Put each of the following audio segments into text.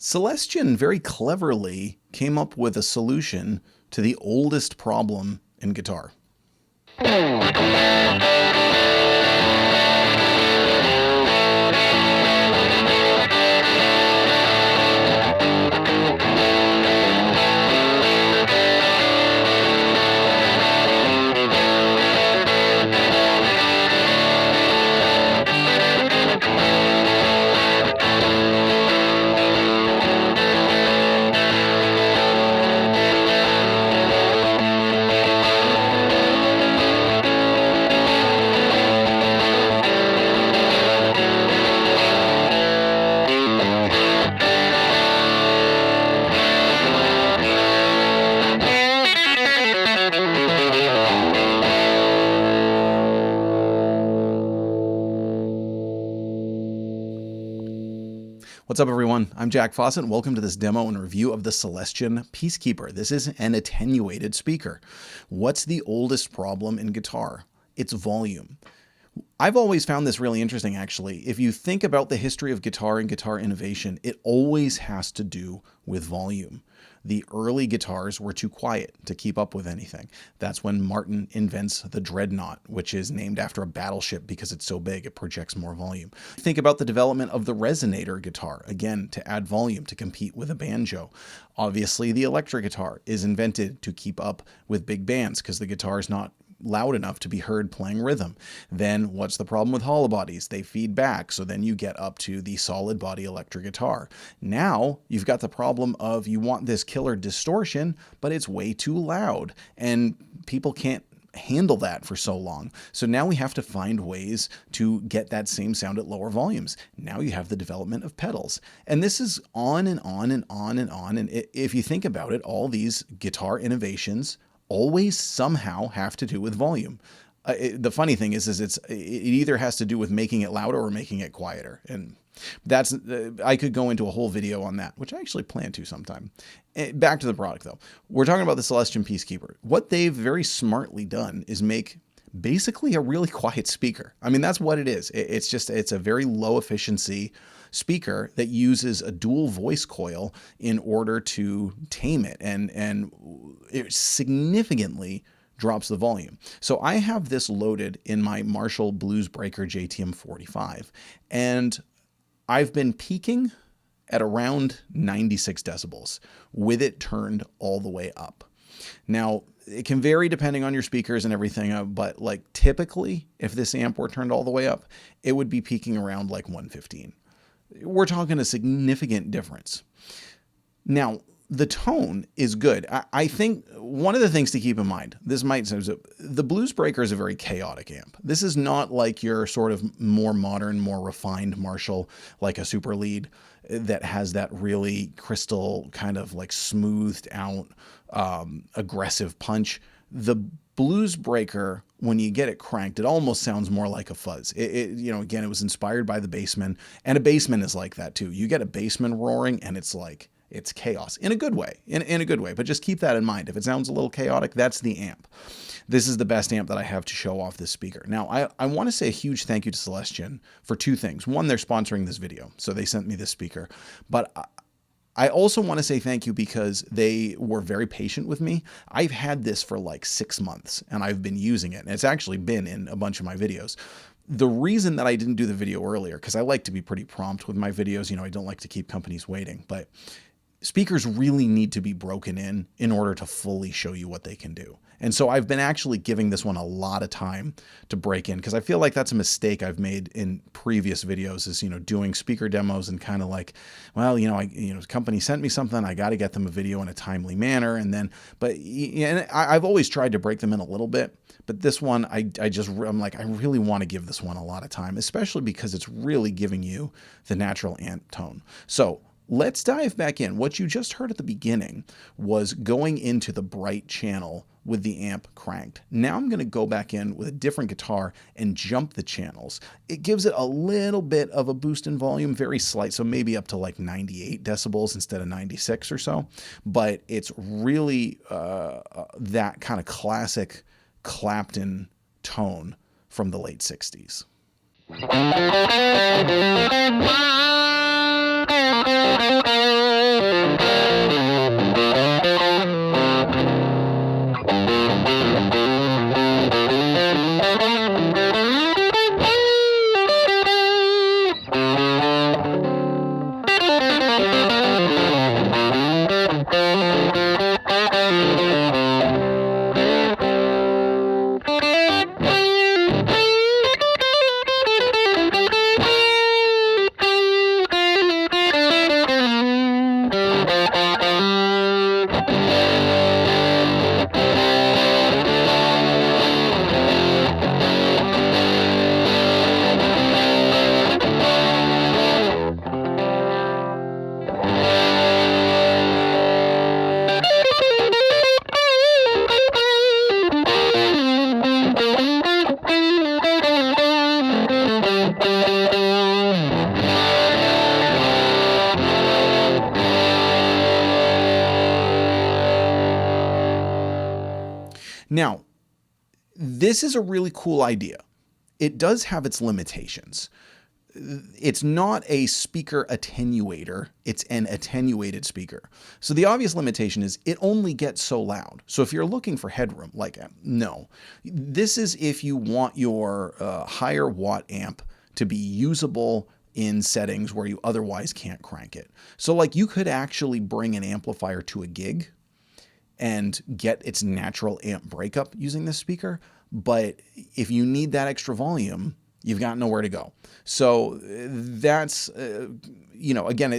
Celestion very cleverly came up with a solution to the oldest problem in guitar. What's up, everyone? I'm Jack Fossett, and welcome to this demo and review of the Celestion Peacekeeper. This is an attenuated speaker. What's the oldest problem in guitar? It's volume. I've always found this really interesting, actually. If you think about the history of guitar and guitar innovation, it always has to do with volume. The early guitars were too quiet to keep up with anything. That's when Martin invents the Dreadnought, which is named after a battleship because it's so big, it projects more volume. Think about the development of the resonator guitar, again, to add volume to compete with a banjo. Obviously, the electric guitar is invented to keep up with big bands because the guitar is not loud enough to be heard playing rhythm. Then what's the problem with hollow bodies? They feed back, so then you get up to the solid body electric guitar. Now you've got the problem of you want this killer distortion, but it's way too loud, and people can't handle that for so long. So now we have to find ways to get that same sound at lower volumes. Now you have the development of pedals. And this is on and on and on and on. And if you think about it, all these guitar innovations always somehow have to do with volume. The funny thing is it either has to do with making it louder or making it quieter. And that's, I could go into a whole video on that, which I actually plan to sometime. Back to the product though. We're talking about the Celestion Peacekeeper. What they've very smartly done is make basically a really quiet speaker. I mean, that's what it is. It's a very low efficiency speaker that uses a dual voice coil in order to tame it, and it significantly drops the volume. So I have this loaded in my Marshall Bluesbreaker JTM45, and I've been peaking at around 96 decibels with it turned all the way up. Now, it can vary depending on your speakers and everything, but like typically, if this amp were turned all the way up, it would be peaking around like 115. We're talking a significant difference. Now, the tone is good. I think one of the things to keep in mind, this might sound, the Bluesbreaker is a very chaotic amp. This is not like your sort of more modern, more refined Marshall, like a super lead that has that really crystal kind of like smoothed out, aggressive punch. The Bluesbreaker, when you get it cranked, it almost sounds more like a Fuzz. Again, it was inspired by the Bassman, and a Bassman is like that too. You get a Bassman roaring and it's like, it's chaos in a good way, in a good way, but just keep that in mind. If it sounds a little chaotic, that's the amp. This is the best amp that I have to show off this speaker. Now, I want to say a huge thank you to Celestion for two things. One, they're sponsoring this video, so they sent me this speaker, but I also want to say thank you because they were very patient with me. I've had this for like 6 months and I've been using it, and it's actually been in a bunch of my videos. The reason that I didn't do the video earlier, because I like to be pretty prompt with my videos, I don't like to keep companies waiting, but speakers really need to be broken in order to fully show you what they can do. And so I've been actually giving this one a lot of time to break in, because I feel like that's a mistake I've made in previous videos is, doing speaker demos and kind of like, well, the company sent me something, I got to get them a video in a timely manner. And then, and I've always tried to break them in a little bit, but this one, I'm like, I really want to give this one a lot of time, especially because it's really giving you the natural amp tone. So let's dive back in. What you just heard at the beginning was going into the bright channel with the amp cranked. Now I'm going to go back in with a different guitar and jump the channels. It gives it a little bit of a boost in volume, very slight, so maybe up to like 98 decibels instead of 96 or so, but it's really that kind of classic Clapton tone from the late 60s. Now, this is a really cool idea. It does have its limitations. It's not a speaker attenuator, it's an attenuated speaker. So the obvious limitation is it only gets so loud. So if you're looking for headroom, like, no. This is if you want your higher watt amp to be usable in settings where you otherwise can't crank it. So like you could actually bring an amplifier to a gig and get its natural amp breakup using this speaker. But if you need that extra volume, you've got nowhere to go. So that's, again,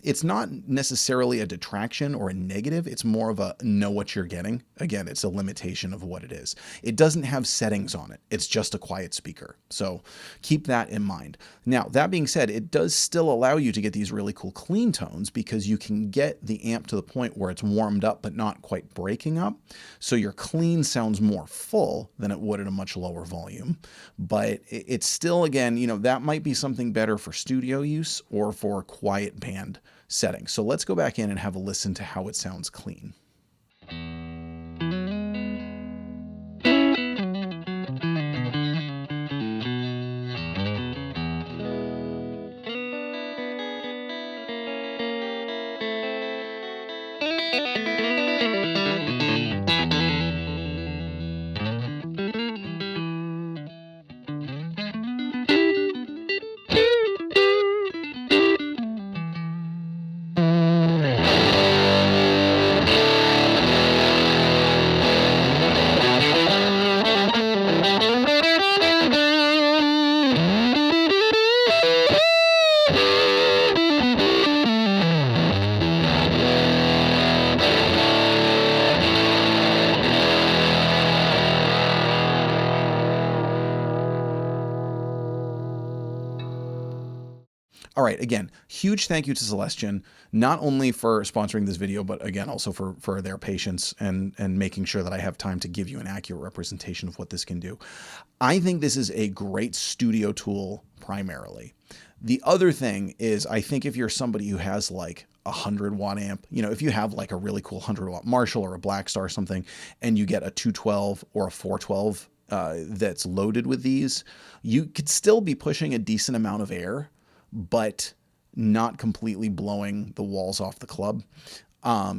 it's not necessarily a detraction or a negative. It's more of a know what you're getting. Again, it's a limitation of what it is. It doesn't have settings on it. It's just a quiet speaker. So keep that in mind. Now, that being said, it does still allow you to get these really cool clean tones because you can get the amp to the point where it's warmed up but not quite breaking up. So your clean sounds more full than it would at a much lower volume. But it's still, again, that might be something better for studio use or for quiet band settings. So let's go back in and have a listen to how it sounds clean. All right, again, huge thank you to Celestion, not only for sponsoring this video, but again, also for their patience and making sure that I have time to give you an accurate representation of what this can do. I think this is a great studio tool primarily. The other thing is, I think if you're somebody who has like a 100-watt amp, if you have like a really cool 100-watt Marshall or a Blackstar or something, and you get a 212 or a 412 that's loaded with these, you could still be pushing a decent amount of air, but not completely blowing the walls off the club.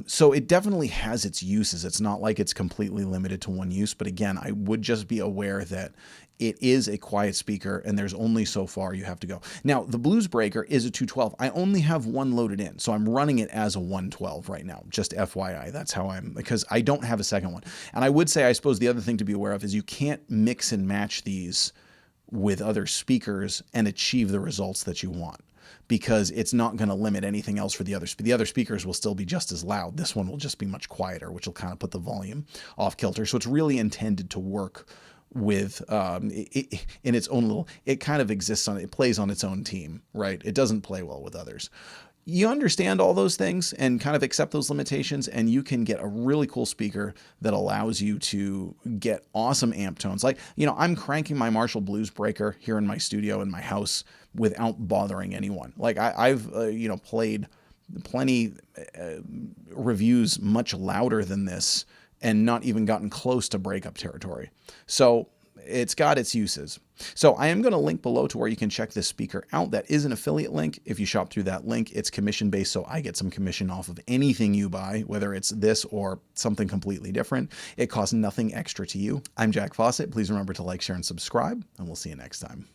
So it definitely has its uses. It's not like it's completely limited to one use, but again, I would just be aware that it is a quiet speaker and there's only so far you have to go. Now, the Bluesbreaker is a 212. I only have one loaded in, so I'm running it as a 112 right now, just FYI. That's how because I don't have a second one. And I would say, I suppose the other thing to be aware of is you can't mix and match these with other speakers and achieve the results that you want, because it's not going to limit anything else for the others. The other speakers will still be just as loud. This one will just be much quieter, which will kind of put the volume off kilter. So it's really intended to work with in its own little, it kind of exists on, it plays on its own team, right? It doesn't play well with others. You understand all those things and kind of accept those limitations, and you can get a really cool speaker that allows you to get awesome amp tones. Like, I'm cranking my Marshall Bluesbreaker here in my studio in my house without bothering anyone. Like I've played plenty reviews much louder than this and not even gotten close to breakup territory. So it's got its uses. So I am going to link below to where you can check this speaker out. That is an affiliate link. If you shop through that link, it's commission based, so I get some commission off of anything you buy, whether it's this or something completely different. It costs nothing extra to you. I'm Jack Fossett. Please remember to like, share, and subscribe, and we'll see you next time.